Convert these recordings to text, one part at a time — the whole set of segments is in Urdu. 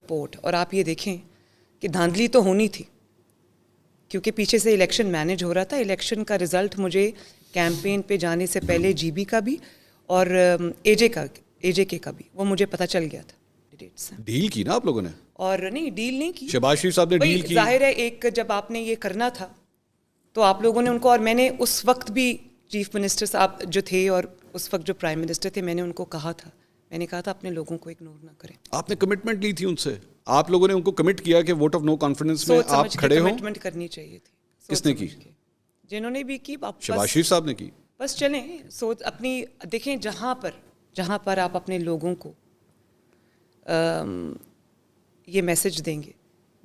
سپورٹ, اور آپ یہ دیکھیں کہ دھاندلی تو ہونی تھی کیونکہ پیچھے سے الیکشن مینیج ہو رہا تھا. الیکشن کا رزلٹ مجھے کیمپین پہ جانے سے پہلے جی بی کا بھی اور اے جے کے کا بھی وہ مجھے پتہ چل گیا تھا. ڈیل کی نا آپ لوگوں نے؟ اور نہیں, ڈیل نہیں کی. شہباز شریف صاحب نے ڈیل کی. ظاہر ہے ایک جب آپ نے یہ کرنا تھا تو آپ لوگوں نے ان کو, اور میں نے اس وقت بھی چیف منسٹر صاحب جو تھے اور اس وقت جو پرائم منسٹر تھے, میں نے ان کو کہا تھا, میں نے کہا تھا اپنے لوگوں کو اگنور نہ کریں. آپ نے کمٹمنٹ لی تھی ان سے, آپ لوگوں نے ان کو کمٹ کیا کہ ووٹ آف نو کانفیڈنس میں آپ کھڑے ہوں. کمٹمنٹ کرنی چاہیے تھی. کس نے کی؟ جنہوں نے بھی کی. شہباز شریف صاحب نے کی. بس چلیں سوچ اپنی دیکھیں, جہاں پر آپ اپنے لوگوں کو یہ میسج دیں گے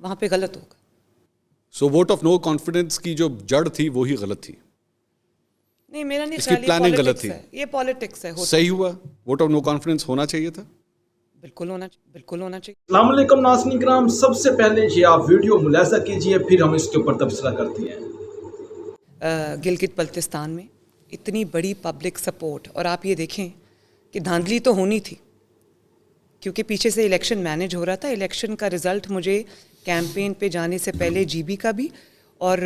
وہاں پہ غلط ہوگا. سو ووٹ آف نو کانفیڈنس کی جو جڑ تھی وہی غلط تھی. نہیں, میرا نہیں, اس کی پلاننگ غلط تھی. یہ پالیٹکس ہے. صحیح ہوا, ووٹ آف نو کانفیڈنس ہونا چاہیے تھا. بالکل ہونا چاہیے. السلام علیکم ناظرین کرام, سب سے پہلے یہ آپ ویڈیو ملاحظہ کیجئے, پھر ہم اس کے اوپر تبصرہ کرتے ہیں. گلگت بلتستان میں اتنی بڑی پبلک سپورٹ, اور آپ یہ دیکھیں کہ دھاندلی تو ہونی تھی کیونکہ پیچھے سے الیکشن مینیج ہو رہا تھا. الیکشن کا رزلٹ مجھے کیمپین پہ جانے سے پہلے جی بی کا بھی اور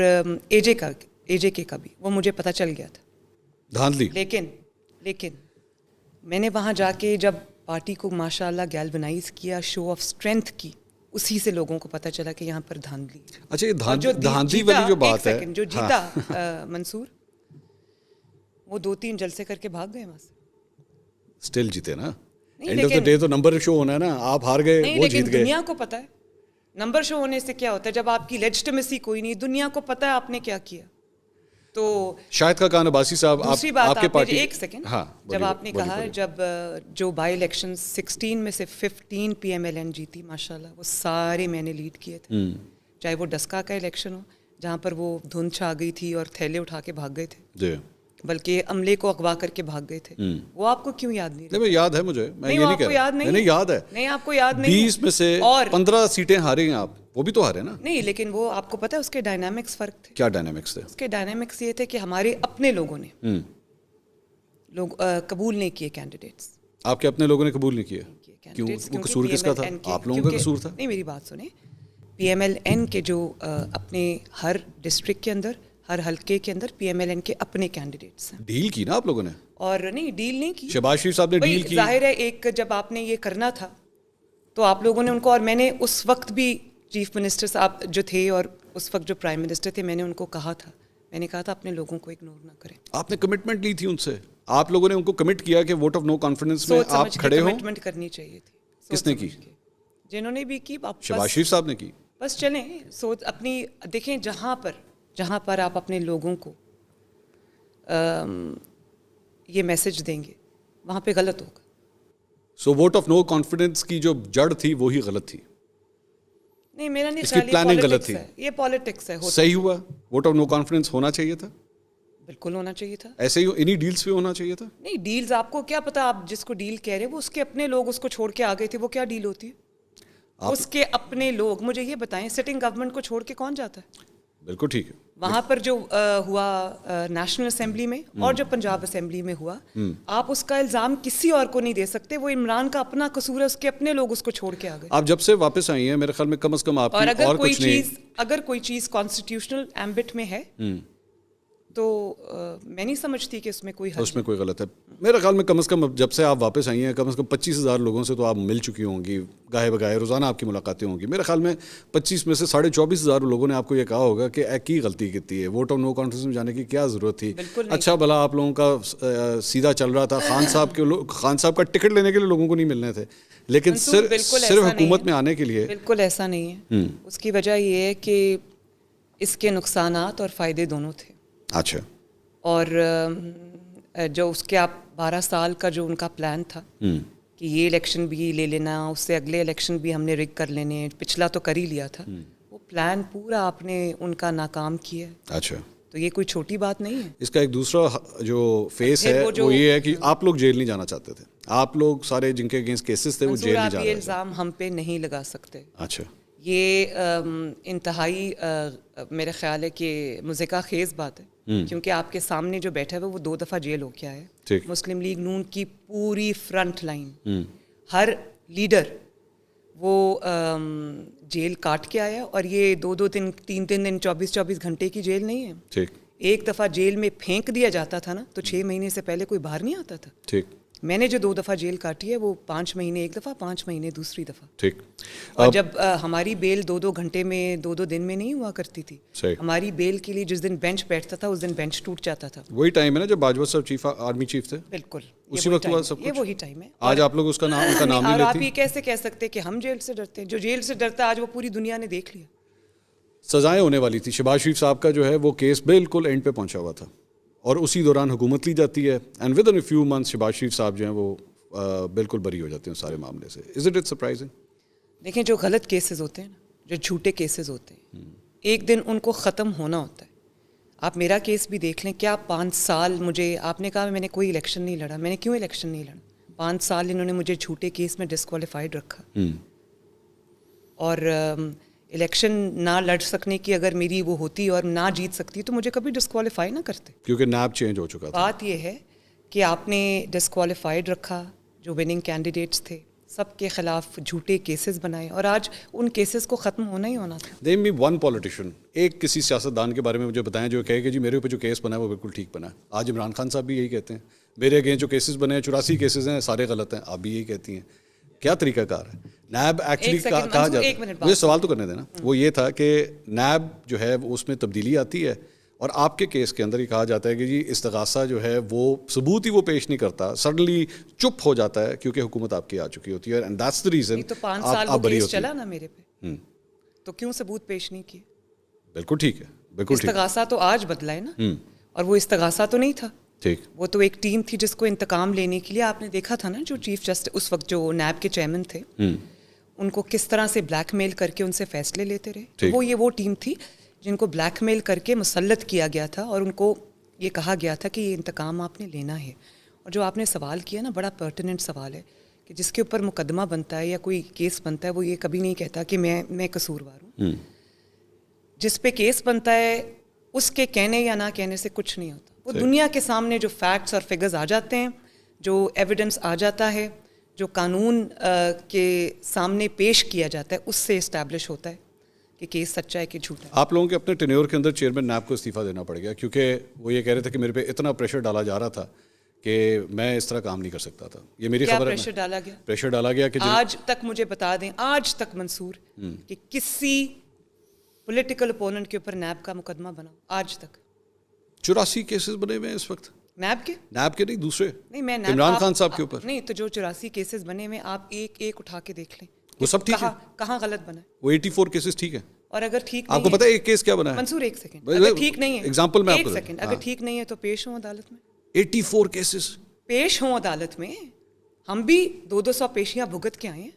اے جے کے کا بھی وہ مجھے پتہ چل گیا تھا. دھاندلی. لیکن میں نے وہاں جا کے جب پارٹی کو ماشاء اللہ گیلونائز کیا, شو آف اسٹرینتھ کی, اسی سے لوگوں کو پتہ چلا کہ یہاں پر دھاندلی. اچھا, یہ دھاندلی والی جو بات ہے, جو جیتا منصور, وہ 2-3 جلسے کر کے بھاگ گئے وہاں سے. اسٹل جیتے نا, اینڈ آف دا ڈے تو نمبر شو ہونا ہے نا. آپ ہار گئے, وہ جیت گئے. دنیا کو پتہ ہے نمبر شو ہونے سے کیا ہوتا ہے. جب آپ کی لیجٹمیسی کوئی نہیں, دنیا کو پتہ ہے آپ نے کیا کیا. تو شاہد خاقان عباسی صاحب, دوسری بات آپ کے پارٹی, ایک سیکنڈ, جب آپ نے کہا جب جو بائی الیکشن 16 میں سے 15 پی ایم ایل این جیتی ماشاءاللہ, وہ سارے میں نے لیڈ کیے تھے. چاہے وہ ڈسکا کا الیکشن ہو جہاں پر وہ دھند چھا گئی تھی اور تھیلے اٹھا کے بھاگ گئے تھے, بلکہ عملے کو اغوا کر کے بھاگ گئے تھے. وہ آپ کو کیوں یاد نہیں؟ نہیں, یاد ہے مجھے, میں یہ نہیں کہہ رہا. نہیں, یاد ہے. نہیں, آپ کو یاد نہیں. 20 میں سے 15 سیٹیں ہارے ہیں آپ, وہ بھی تو ہارے نا. نہیں, لیکن وہ آپ کو پتہ ہے اس کے ڈائنامکس فرق تھے. کیا ڈائنامکس تھے؟ اس کے ڈائنامکس یہ تھے کہ ہمارے اپنے لوگوں نے قبول نہیں کیے کینڈیڈیٹس. آپ کے اپنے لوگوں نے قبول نہیں کیے؟ کیوں؟ وہ قصور کس کا تھا؟ آپ لوگوں کا قصور تھا؟ نہیں, میری بات سنیں. پی ایم ایل این کے جو اپنے ہر ڈسٹرکٹ کے اندر, ہر حلقے کے اندر پی ایم ایل این کے اپنے کینڈیڈیٹس ہیں. ڈیل کی نا آپ لوگوں نے؟ اور نہیں, ڈیل نہیں کی. شہباز شریف صاحب نے ڈیل کی. ظاہر ہے ایک جب آپ نے یہ کرنا تھا تو آپ لوگوں نے ان کو, اور میں نے اس وقت بھی چیف منسٹر صاحب جو تھے اور اس وقت جو پرائم منسٹر تھے, میں نے ان کو کہا تھا, میں نے کہا تھا اپنے لوگوں کو اگنور نہ کریں. آپ نے کمٹمنٹ لی تھی ان سے, آپ لوگوں نے ان کو کمٹ کیا کہ ووٹ آف نو کانفیڈنس میں آپ کھڑے ہوں. کمٹمنٹ کرنی چاہیے تھی. کس نے کی؟ جنہوں نے بھی کی. شہباز شریف صاحب نے کی. بس چلیں سوچ اپنی دیکھیں, جہاں پر آپ اپنے لوگوں کو یہ میسج دیں گے وہاں پہ غلط ہوگا. سو ووٹ آف نو کانفیڈنس کی جو جڑ تھی وہی غلط تھی. نہیں, میرا نہیں, اس کی پلاننگ غلط تھی. یہ پالیٹکس ہے. صحیح ہوا, ووٹ آف نو کانفیڈنس ہونا چاہیے تھا. بالکل ہونا چاہیے تھا. ایسے ہی انہی ڈیلز پہ ہونا چاہیے تھا. نہیں, ڈیلز آپ کو کیا پتا, آپ جس کو ڈیل کہہ رہے ہیں وہ اس کے اپنے لوگ اس کو چھوڑ کے آ گئے تھے. وہ کیا ڈیل ہوتی ہے؟ اس کے اپنے لوگ. مجھے یہ بتائیں, سٹنگ گورنمنٹ کو چھوڑ کے کون جاتا ہے؟ بالکل ٹھیک ہے. وہاں پر جو ہوا نیشنل اسمبلی میں اور جو پنجاب اسمبلی میں ہوا, آپ اس کا الزام کسی اور کو نہیں دے سکتے. وہ عمران کا اپنا قصور ہے, اس کے اپنے لوگ اس کو چھوڑ کے آ گئے. آپ جب سے واپس آئی ہیں میرے خیال میں کم از کم آپ کی اور کچھ نہیں, اگر کوئی چیز کانسٹیٹیوشنل ایمبٹ میں ہے تو میں نہیں سمجھتی کہ اس میں کوئی غلط ہے. میرے خیال میں کم از کم جب سے آپ واپس آئی ہیں کم از کم 25,000 لوگوں سے تو آپ مل چکی ہوں گی, گاہے بگاہے روزانہ آپ کی ملاقاتیں ہوں گی. میرے خیال میں 25 میں سے 24,500 لوگوں نے آپ کو یہ کہا ہوگا کہ کی غلطی کتنی ہے, ووٹ آف نو کانفیڈنس میں جانے کی کیا ضرورت تھی. اچھا بھلا آپ لوگوں کا سیدھا چل رہا تھا, خان صاحب کا ٹکٹ لینے کے لیے لوگوں کو نہیں ملنے تھے, لیکن صرف حکومت میں آنے کے لیے. بالکل ایسا نہیں ہے. اس کی وجہ یہ ہے کہ اس کے نقصانات اور فائدے دونوں تھے. اچھا. اور جو اس کے آپ 12 سال کا جو ان کا پلان تھا کہ یہ الیکشن بھی لے لینا, اس سے اگلے الیکشن بھی ہم نے رگ کر لینے, پچھلا تو کر ہی لیا تھا, وہ پلان پورا آپ نے ان کا ناکام کیا. اچھا. تو یہ کوئی چھوٹی بات نہیں ہے. اس کا ایک دوسرا جو فیس ہے وہ یہ ہے کہ آپ لوگ جیل نہیں جانا چاہتے تھے. آپ لوگ سارے جن کے اگینسٹ کیسز تھے وہ جیل نہیں جا رہے تھے. یہ الزام ہم پہ نہیں لگا سکتے. اچھا. یہ انتہائی میرے خیال ہے کہ مضحکہ خیز بات ہے, کیونکہ آپ کے سامنے جو بیٹھا ہے وہ 2 دفعہ جیل ہو کے آیا ہے. مسلم لیگ نون کی پوری فرنٹ لائن, ہر لیڈر وہ جیل کاٹ کے آیا, اور یہ 2 دن 3 دن 24 گھنٹے کی جیل نہیں ہے. ٹھیک. ایک دفعہ جیل میں پھینک دیا جاتا تھا نا تو 6 مہینے سے پہلے کوئی باہر نہیں آتا تھا. ٹھیک. میں نے جو 2 دفعہ جیل کاٹی ہے وہ 5 مہینے ایک دفعہ, 5 مہینے دوسری دفعہ. ٹھیک. اور جب ہماری بیل 2 گھنٹے میں 2 دن میں نہیں ہوا کرتی تھی. ہماری بیل کے لیے جس دن بینچ بیٹھتا تھا اس دن بینچ ٹوٹ جاتا تھا. وہی ٹائم ہے نا جب باجوہ صاحب چیف آرمی چیف تھے. بالکل اسی وقت ہوا سب کچھ. یہ وہی ٹائم ہے. آج آپ لوگ اس کا نام نہیں اور آپ لیتے. یہ کیسے کہہ سکتے کہ ہم جیل سے ڈرتے ہیں؟ جو جیل سے ڈرتا ہے آج وہ پوری دنیا نے دیکھ لیا. سزائیں ہونے والی تھی. شہباز شریف صاحب کا جو ہے وہ کیس بالکل اینڈ پہ پہنچا ہوا تھا اور اسی دوران حکومت لی جاتی ہے, and with in few months Shahbaz Sharif صاحب جو ہیں وہ بالکل بری ہو جاتے ہیں سارے معاملے سے. Is it surprising? دیکھیں جو غلط کیسز ہوتے ہیں نا, جو جھوٹے کیسز ہوتے ہیں, ایک دن ان کو ختم ہونا ہوتا ہے. آپ میرا کیس بھی دیکھ لیں. کیا 5 سال مجھے, آپ نے کہا میں نے کوئی الیکشن نہیں لڑا, میں نے کیوں الیکشن نہیں لڑا؟ 5 سال انہوں نے مجھے جھوٹے کیس میں ڈسکوالیفائڈ رکھا. اور الیکشن نہ لڑ سکنے کی اگر میری وہ ہوتی اور نہ جیت سکتی تو مجھے کبھی ڈسکوالیفائی نہ کرتے, کیونکہ نیب چینج ہو چکا تھا. بات یہ ہے کہ آپ نے ڈسکوالیفائڈ رکھا. جو وننگ کینڈیڈیٹس تھے سب کے خلاف جھوٹے کیسز بنائے, اور آج ان کیسز کو ختم ہونا ہی ہونا تھا. نیم می ون پولیٹیشین, ایک کسی سیاستدان کے بارے میں مجھے بتائیں جو کہے کہ جی میرے اوپر جو کیس بنا ہے وہ بالکل ٹھیک بنا ہے. آج عمران خان صاحب بھی یہی کہتے ہیں میرے اگینسٹ جو کیسز بنے ہیں 84 کیسز ہیں سارے غلط ہیں. آپ بھی یہی کہتی ہیں. کیا طریقہ کار ہے؟ نیب ایکچولی کہا جاتا ہے, مجھے سوال تو کرنے دینا. وہ یہ تھا کہ نیب جو ہے اس میں تبدیلی آتی ہے اور آپ کے کیس کے اندر یہ کہا جاتا ہے کہ جی استغاثہ جو ہے وہ ثبوت ہی وہ پیش نہیں کرتا, سڈنلی چپ ہو جاتا ہے کیونکہ حکومت آپ کی آ چکی ہوتی ہے, اینڈ دیٹس دی ریزن. تو 5 سال وہ کیس چلا نا میرے پہ, تو کیوں ثبوت پیش نہیں کیے؟ بالکل ٹھیک ہے, بالکل ٹھیک. استغاثہ تو آج بدلا ہے نا, اور وہ استغاثہ تو نہیں تھا. ٹھیک. وہ تو ایک ٹیم تھی جس کو انتقام لینے کے لیے, آپ نے دیکھا تھا نا جو چیف جسٹس اس وقت جو نیب کے چیئرمین تھے ان کو کس طرح سے بلیک میل کر کے ان سے فیصلے لیتے رہے. وہ ٹیم تھی جن کو بلیک میل کر کے مسلط کیا گیا تھا اور ان کو یہ کہا گیا تھا کہ یہ انتقام آپ نے لینا ہے. اور جو آپ نے سوال کیا نا, بڑا پرٹیننٹ سوال ہے کہ جس کے اوپر مقدمہ بنتا ہے یا کوئی کیس بنتا ہے وہ یہ کبھی نہیں کہتا کہ میں قصوروار ہوں. جس پہ کیس بنتا ہے اس کے کہنے یا نہ کہنے سے کچھ نہیں ہوتا. وہ دنیا کے سامنے جو فیکٹس اور فگرز آ جاتے ہیں, جو ایویڈنس آ جاتا ہے, جو قانون کے سامنے پیش کیا جاتا ہے, اس سے اسٹیبلش ہوتا ہے کہ کیس سچا ہے کہ جھوٹا ہے. آپ لوگوں کے اپنے ٹینیور کے اندر چیئرمین نیب کو استعفیٰ دینا پڑ گیا کیونکہ وہ یہ کہہ رہے تھے کہ میرے پہ اتنا پریشر ڈالا جا رہا تھا کہ میں اس طرح کام نہیں کر سکتا تھا. یہ میری خبر ہے. پریشر ڈالا گیا؟ پریشر ڈالا گیا کہ آج تک مجھے بتا دیں, آج تک منصور کہ کسی پولیٹیکل اپوننٹ کے اوپر نیب کا مقدمہ بنا آج تک؟ 84 کیسز بنے ہوئے ہیں اس وقت. نیب کے نہیں, دوسرے نہیں, میں عمران خان صاحب کے اوپر نہیں. تو جو 84 کیسز بنے ہوئے آپ ایک ایک اٹھا کے دیکھ لیں, وہ سب ٹھیک ہے. کہاں غلط بنا ہے؟ وہ 84 کیسز ٹھیک ہے. اور اگر ٹھیک آپ کو پتا ہے ایک کیس کیا بنا ہے منصور؟ ایک سیکنڈ, اگر ٹھیک نہیں ہے, ایگزامپل میں آپ کو ایک سیکنڈ, اگر ٹھیک نہیں ہے تو پیش ہوں عدالت میں. 84 کیسز پیش ہوں عدالت میں. ہم بھی 200 پیشیاں بھگت کے آئے ہیں.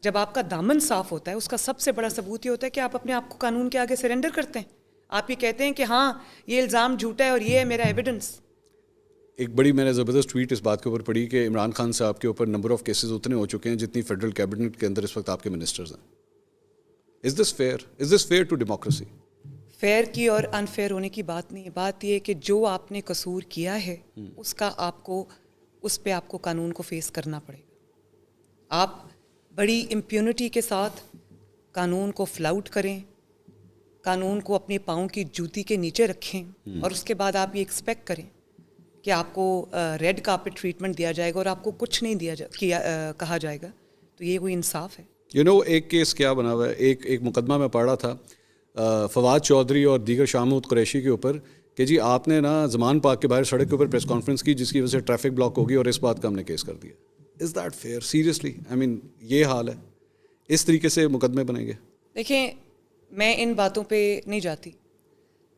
جب آپ کا دامن صاف ہوتا ہے اس کا سب سے بڑا ثبوت یہ ہوتا ہے کہ آپ اپنے آپ کو قانون کے آگے سرنڈر کرتے ہیں. آپ یہ کہتے ہیں کہ ہاں یہ الزام جھوٹا ہے اور یہ ہے میرا ایویڈنس. ایک بڑی میں نے زبردست ٹویٹ اس بات کے اوپر پڑھی کہ عمران خان صاحب کے اوپر نمبر آف کیسز اتنے ہو چکے ہیں جتنی فیڈرل کیبنٹ کے اندر اس وقت آپ کے منسٹرز ہیں. Is this fair? Is this fair to democracy? Fair کی اور انفیئر ہونے کی بات نہیں ہے. بات یہ ہے کہ جو آپ نے قصور کیا ہے اس کا آپ کو, اس پہ آپ کو قانون کو فیس کرنا پڑے گا. آپ بڑی امپیونٹی کے ساتھ قانون کو فلاؤٹ کریں, قانون کو اپنے پاؤں کی جوتی کے نیچے رکھیں اور اس کے بعد آپ یہ ایکسپیکٹ کریں کہ آپ کو ریڈ کارپٹ ٹریٹمنٹ دیا جائے گا اور آپ کو کچھ نہیں کہا جائے گا, تو یہ کوئی انصاف ہے؟ ایک کیس کیا بنا ہوا ہے, ایک مقدمہ میں پڑھ رہا تھا فواد چودھری اور دیگر شاہ محمود قریشی کے اوپر کہ جی آپ نے نا زمان پارک کے باہر سڑک کے اوپر پریس کانفرنس کی جس کی وجہ سے ٹریفک بلاک ہوگی اور اس بات کا ہم نے کیس کر دیا. Is that fair? Seriously I mean یہ حال ہے, اس طریقے سے مقدمے بنیں گے؟ دیکھیں میں ان باتوں پہ نہیں جاتی,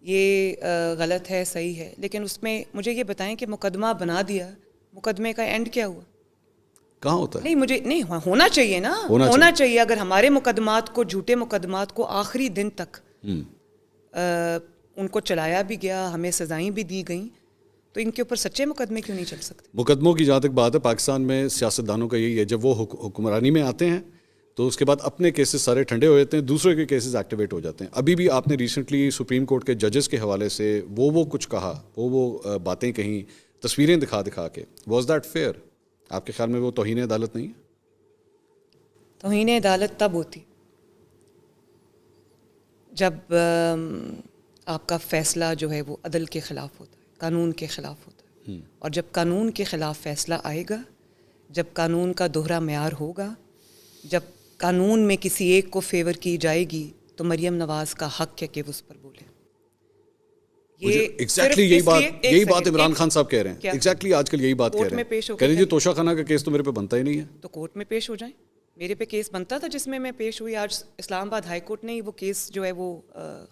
یہ غلط ہے صحیح ہے, لیکن اس میں مجھے یہ بتائیں کہ مقدمہ بنا دیا, مقدمے کا اینڈ کیا ہوا؟ کہاں ہوتا ہے؟ نہیں مجھے نہیں ہونا چاہیے نا, ہونا چاہیے. اگر ہمارے مقدمات کو, جھوٹے مقدمات کو آخری دن تک ان کو چلایا بھی گیا, ہمیں سزائیں بھی دی گئیں, تو ان کے اوپر سچے مقدمے کیوں نہیں چل سکتے؟ مقدموں کی جہاں تک بات ہے پاکستان میں سیاستدانوں کا یہی ہے, جب وہ حکمرانی میں آتے ہیں تو اس کے بعد اپنے کیسز سارے ٹھنڈے ہو جاتے ہیں, دوسرے کے کیسز ایکٹیویٹ ہو جاتے ہیں. ابھی بھی آپ نے ریسنٹلی سپریم کورٹ کے ججز کے حوالے سے وہ کچھ کہا, وہ باتیں کہیں, تصویریں دکھا کے, واز دیٹ فیئر؟ آپ کے خیال میں وہ توہین عدالت نہیں ہے؟ توہین عدالت تب ہوتی جب آپ کا فیصلہ جو ہے وہ عدل کے خلاف ہوتا ہے, قانون کے خلاف ہوتا ہے. اور جب قانون کے خلاف فیصلہ آئے گا, جب قانون کا دوہرا معیار ہوگا, جب قانون میں کسی ایک کو فیور کی جائے گی, تو مریم نواز کا حق ہے کہ وہ اس پر بولے. ایگزیکٹلی یہی بات عمران خان صاحب کہہ رہے ہیں. ایگزیکٹلی آج کل یہی بات کہہ رہے ہیں. کہہ رہے جی توشہ خانہ کا کیس تو میرے پہ بنتا ہی نہیں ہے. تو کورٹ میں پیش ہو جائیں. میرے پہ کیس بنتا تھا جس میں پیش ہوئی. آج اسلام آباد ہائی کورٹ نے وہ کیس جو ہے وہ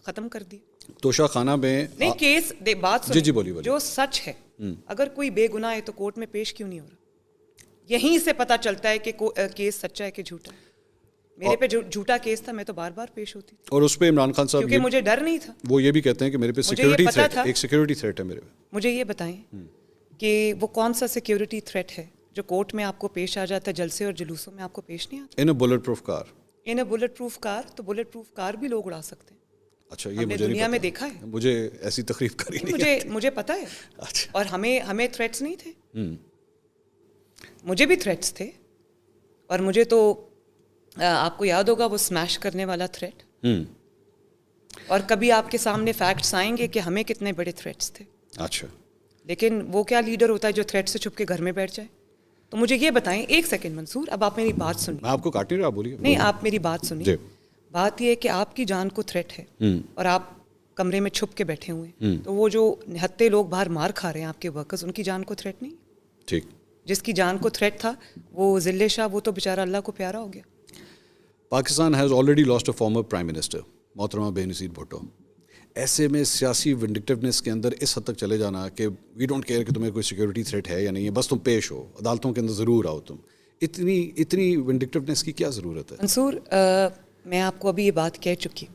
ختم کر دی. توشہ خانہ میں نہیں کیس بات جی بولیے جو سچ ہے, اگر کوئی بے گناہ ہے تو کورٹ میں پیش کیوں نہیں ہو رہا؟ یہیں سے پتہ چلتا ہے کہ کیس سچا ہے کہ جھوٹا ہے. میرے پہ جھوٹا کیس تھا, میں تو بار بار پیش ہوتی. اور اس پہ عمران خان صاحب, کیونکہ مجھے ڈر نہیں تھا. وہ یہ بھی کہتے ہیں کہ میرے پہ سیکورٹی تھریٹ, ایک سیکورٹی تھریٹ ہے میرے پہ. مجھے یہ بتائیں کہ وہ کون سا سیکورٹی تھریٹ ہے جو کورٹ میں آپ کو پیش آ جاتا ہے, جلسے اور جلوسوں میں آپ کو پیش نہیں آتا؟ In a bullet proof car. In a bullet proof car, تو بلٹ پروف کار بھی لوگ اڑا سکتے ہیں. اچھا, یہ مجھے دنیا میں دیکھا ہے. مجھے ایسی تقریب کری نہیں. مجھے پتا ہے. اچھا. اور ہمیں تھریٹس نہیں تھے. مجھے بھی تھریٹس تھے. اور مجھے تو آپ کو یاد ہوگا وہ اسمیش کرنے والا تھریٹ. اور کبھی آپ کے سامنے فیکٹس آئیں گے کہ ہمیں کتنے بڑے تھریٹس تھے. اچھا. لیکن وہ کیا لیڈر ہوتا ہے جو تھریٹ سے چھپ کے گھر میں بیٹھ جائے؟ تو مجھے یہ بتائیں, ایک سیکنڈ منصور, اب آپ میری بات سنیے. میں آپ کو کاٹ نہیں رہا, بولیے. نہیں, آپ میری بات سنیے. بات یہ ہے کہ آپ کی جان کو تھریٹ ہے اور آپ کمرے میں چھپ کے بیٹھے ہوئے ہیں, تو وہ جو نہتے لوگ باہر مار کھا رہے ہیں آپ کے ورکرز, ان کی جان کو تھریٹ نہیں؟ ٹھیک. جس کی جان کو تھریٹ تھا وہ ذلِ شاہ, وہ تو بیچارہ اللہ کو پیارا ہو گیا. Pakistan has already last a former prime minister محترمہ بینظیر بھٹو. ایسے میں سیاسی ونڈکٹیونیس کے اندر اس حد تک چلے جانا کہ وی ڈونٹ کیئر کہ تمہیں کوئی سیکورٹی تھریٹ ہے یا نہیں ہے, بس تم پیش ہو, عدالتوں کے اندر ضرور آؤ تم. اتنی ونڈکٹیونیس کی کیا ضرورت ہے؟ منصور, میں آپ کو ابھی یہ بات کہہ چکی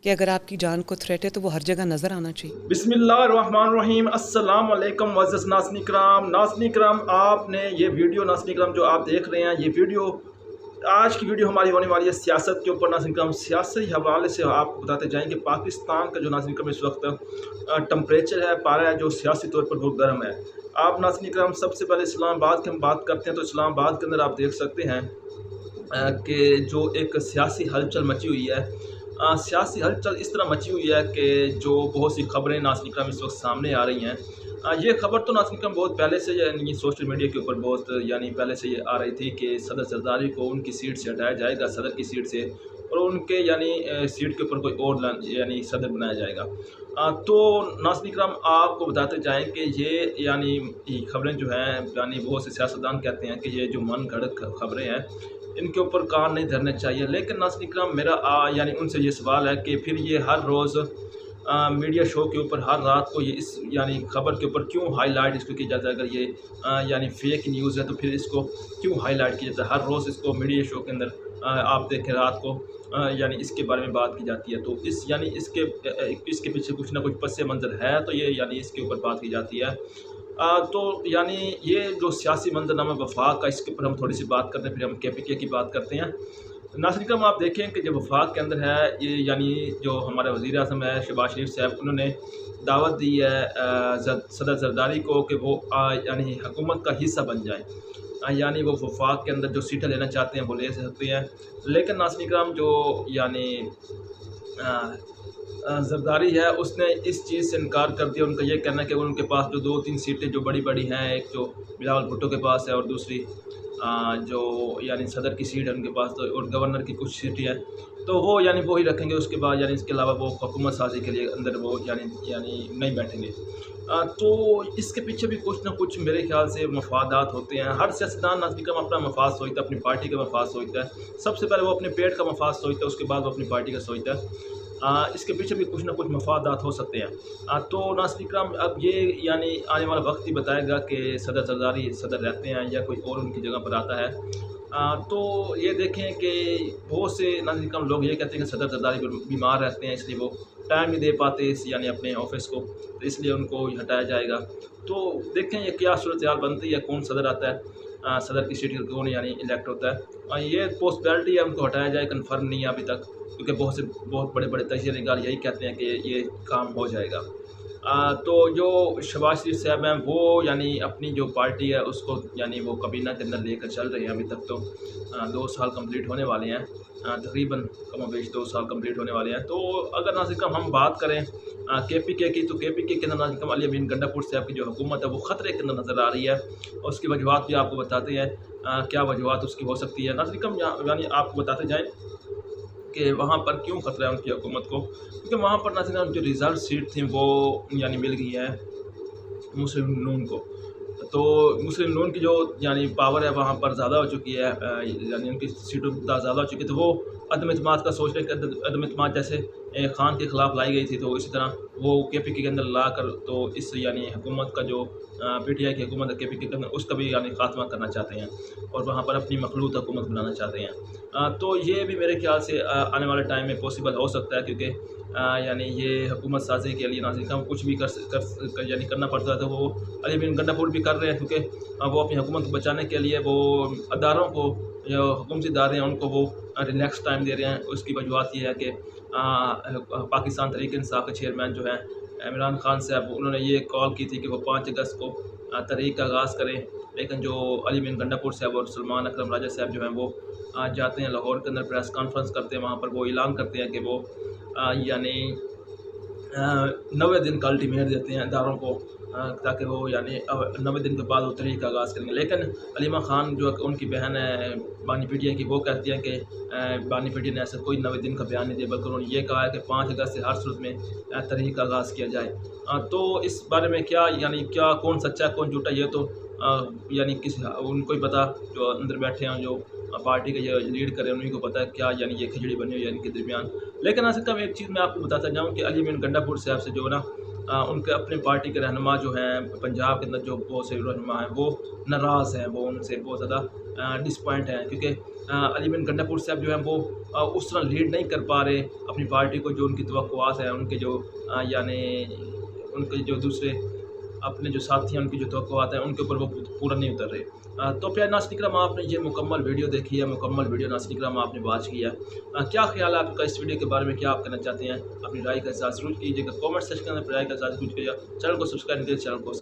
کہ اگر آپ کی جان کو تھریٹ ہے تو وہ ہر جگہ نظر آنا چاہیے. بسم اللہ الرحمن الرحیم. السلام علیکم معزز ناظرین کرام, آپ نے یہ ویڈیو ناظرین کرام جو آپ دیکھ رہے ہیں, یہ ویڈیو آج کی ویڈیو ہماری ہونے والی ہے سیاست کے اوپر. ناظرین کرام, سیاسی حوالے سے آپ کو بتاتے جائیں کہ پاکستان کا جو ناظرین کرام اس وقت ٹمپریچر ہے, پارا ہے جو سیاسی طور پر بہت گرم ہے. آپ ناظرین کرام سب سے پہلے اسلام آباد کی ہم بات کرتے ہیں تو اسلام آباد کے اندر آپ دیکھ سکتے ہیں کہ جو ایک سیاسی ہلچل مچی ہوئی ہے. سیاسی ہلچل اس طرح مچی ہوئی ہے کہ جو بہت سی خبریں ناظرین کرام اس وقت سامنے آ رہی ہیں. یہ خبر تو ناظرین کرام بہت پہلے سے یعنی سوشل میڈیا کے اوپر بہت یعنی پہلے سے یہ آ رہی تھی کہ صدر زرداری کو ان کی سیٹ سے ہٹایا جائے گا, صدر کی سیٹ سے, اور ان کے یعنی سیٹ کے اوپر کوئی اور یعنی صدر بنایا جائے گا. تو ناظرین کرام آپ کو بتاتے جائیں کہ یہ یعنی خبریں جو ہیں یعنی بہت سے سیاستدان کہتے ہیں کہ یہ جو من گھڑت خبریں ہیں ان کے اوپر کان نہیں دھرنے چاہیے. لیکن ناظرین کرام میرا یعنی ان سے یہ سوال ہے کہ پھر یہ ہر روز میڈیا شو کے اوپر ہر رات کو یہ اس یعنی خبر کے اوپر کیوں ہائی لائٹ اس کو کیا جاتا ہے؟ اگر یہ یعنی فیک نیوز ہے تو پھر اس کو کیوں ہائی لائٹ کیا جاتا ہے؟ ہر روز اس کو میڈیا شو کے اندر آپ دیکھیں رات کو یعنی اس کے بارے میں بات کی جاتی ہے. تو اس یعنی اس کے پیچھے کچھ نہ کچھ پس منظر ہے, تو یہ یعنی اس کے اوپر بات کی جاتی ہے. تو یعنی یہ جو سیاسی منظرنامہ وفاق کا, اس کے اوپر ہم تھوڑی سی بات کرتے ہیں, پھر ہم KPK کی بات کرتے ہیں. ناظرین کرام آپ دیکھیں کہ جو وفاق کے اندر ہے یہ یعنی جو ہمارے وزیر اعظم ہے شہباز شریف صاحب, انہوں نے دعوت دی ہے صدر زرداری کو کہ وہ یعنی حکومت کا حصہ بن جائیں, یعنی وہ وفاق کے اندر جو سیٹیں لینا چاہتے ہیں وہ لے سکتے ہیں. لیکن ناظرین کرام جو یعنی زرداری ہے اس نے اس چیز سے انکار کر دیا. ان کا یہ کہنا ہے کہ ان کے پاس جو 2-3 سیٹیں جو بڑی بڑی ہیں, ایک جو بلاول بھٹو کے پاس ہے اور دوسری جو یعنی صدر کی سیٹ ہے ان کے پاس, تو اور گورنر کی کچھ سیٹیں ہیں, تو وہ یعنی وہی رکھیں گے. اس کے بعد یعنی اس کے علاوہ وہ حکومت سازی کے لیے اندر وہ یعنی نہیں بیٹھیں گے. تو اس کے پیچھے بھی کچھ نہ کچھ میرے خیال سے مفادات ہوتے ہیں. ہر سیاستدان ناظرین کرام اپنا مفاد سوچتا ہے, اپنی پارٹی کا مفاد سوچتا ہے. سب سے پہلے وہ اپنے پیٹ کا مفاد سوچتا ہے, اس کے بعد وہ اپنی پارٹی کا سوچتا ہے. اس کے پیچھے بھی کچھ نہ کچھ مفادات ہو سکتے ہیں. تو ناظرین کرام اب یہ یعنی آنے والا وقت ہی بتائے گا کہ صدر زرداری صدر رہتے ہیں یا کوئی اور ان کی جگہ پر آتا ہے. تو یہ دیکھیں کہ بہت سے ناظرین کرام لوگ یہ کہتے ہیں کہ صدر زرداری بیمار رہتے ہیں, اس لیے وہ ٹائم نہیں دے پاتے یعنی اپنے آفس کو, تو اس لیے ان کو ہٹایا جائے گا. تو دیکھیں یہ کیا صورتحال بنتی ہے, کون صدر آتا ہے, صدر کی سیٹ کون یعنی الیکٹ ہوتا ہے. یہ پاسبلٹی ہے ان کو ہٹایا جائے, کنفرم نہیں ہے ابھی تک, کیونکہ بہت بڑے تجزیہ نگار یہی کہتے ہیں کہ یہ کام ہو جائے گا. تو جو شہباز شریف صاحب ہیں وہ یعنی اپنی جو پارٹی ہے اس کو یعنی وہ کابینہ کے اندر لے کر چل رہے ہیں. ابھی تک تو 2 سال کمپلیٹ ہونے والے ہیں, تقریباً کم و بیش 2 سال کمپلیٹ ہونے والے ہیں. تو اگر ناظرین کرام ہم بات کریں کے پی کے کی, تو کے پی کے اندر ناظرین کرام علی امین گنڈا پور صاحب کی جو حکومت ہے وہ خطرے کے اندر نظر آ رہی ہے, اور اس کی وجوہات بھی آپ کو بتاتے ہیں کیا وجوہات اس کی ہو سکتی ہے. ناظرین کرام یعنی آپ کو بتاتے جائیں کہ وہاں پر کیوں خطرہ ہے ان کی حکومت کو, کیونکہ وہاں پر ناظرین کرام جو ریزرو سیٹ تھیں وہ یعنی مل گئی ہیں مسلم نون کو. تو مسلم نون کی جو یعنی پاور ہے وہاں پر زیادہ ہو چکی ہے, یعنی ان کی سیٹوں زیادہ ہو چکی ہے. تو وہ عدم اعتماد کا سوچ رہے کہ عدم اعتماد جیسے خان کے خلاف لائی گئی تھی, تو اسی طرح وہ کے پی کے اندر لا کر تو اس یعنی حکومت کا جو پی ٹی آئی کی حکومت ہے کے پی کے اندر اس کا بھی یعنی خاتمہ کرنا چاہتے ہیں اور وہاں پر اپنی مخلوط حکومت بنانا چاہتے ہیں. تو یہ بھی میرے خیال سے آنے والے ٹائم میں پاسبل ہو سکتا ہے, کیونکہ یعنی یہ حکومت سازی کے لیے ناظرین کرام کچھ بھی یعنی کرنا پڑتا ہے. تو وہ علی امین گنڈا پور بھی کر رہے ہیں, کیونکہ وہ اپنی حکومت کو بچانے کے لیے وہ اداروں کو جو حکومتی ادارے ہیں ان کو وہ ریلیکس ٹائم دے رہے ہیں. اس کی وجوہات یہ ہے کہ پاکستان تحریک انصاف کے چیئرمین جو ہیں عمران خان صاحب, انہوں نے یہ کال کی تھی کہ وہ 5 اگست کو تحریک کا آغاز کریں, لیکن جو علی امین گنڈا پور صاحب اور سلمان اکرم راجہ صاحب جو ہیں وہ جاتے ہیں لاہور کے اندر, پریس کانفرنس کرتے ہیں, وہاں پر وہ اعلان کرتے ہیں کہ وہ یعنی 90 دن کا الٹیمیٹ دیتے ہیں اداروں کو تاکہ وہ یعنی 90 دن کے بعد وہ تحریک کا آغاز کریں گے. لیکن علیمہ خان جو ان کی بہن ہے بانی پی ٹی آئی کی, وہ کہتی ہیں کہ بانی پی ٹی آئی نے ایسا کوئی 90 دن کا بیان نہیں دیا, بلکہ انہوں نے یہ کہا ہے کہ 5 اگست سے ہر صورت میں تحریک کا آغاز کیا جائے. تو اس بارے میں کیا یعنی کیا کون سچا ہے کون جھوٹا, یہ تو یعنی کسی ان کو ہی پتہ, جو اندر بیٹھے ہیں جو پارٹی کے جو لیڈ کرے انہیں کو پتہ ہے کیا یعنی یہ کھچڑی بنی ہوئی ہے ان کے درمیان. لیکن ایسا کم ایک چیز میں آپ کو بتاتا جاؤں کہ علی امین گنڈا پور صاحب سے جو نا ان کے اپنے پارٹی کے رہنما جو ہیں پنجاب کے اندر جو بہت سے رہنما ہیں وہ ناراض ہیں, وہ ان سے بہت زیادہ ڈسپوائنٹ ہیں, کیونکہ علی امین گنڈا پور صاحب جو ہیں وہ اس طرح لیڈ نہیں کر پا رہے اپنی پارٹی کو, جو ان کی توقعات ہیں, ان کے جو یعنی ان کے جو دوسرے اپنے جو ساتھی ہیں ان کی جو توقعات ہیں ان کے اوپر وہ پورا نہیں اتر رہے. تو پھر ناظرین کرام آپ نے یہ مکمل ویڈیو دیکھی ہے, مکمل ویڈیو ناظرین کرام آپ نے واچ کیا. کیا خیال ہے آپ کا اس ویڈیو کے بارے میں, کیا آپ کہنا چاہتے ہیں, اپنی رائے کا اظہار ضرور کیجیے گا کامنٹ سیکشن میں, رائے کا اظہار ضرور کیجیے گا. چینل کو سبسکرائب کیجیے, چینل کو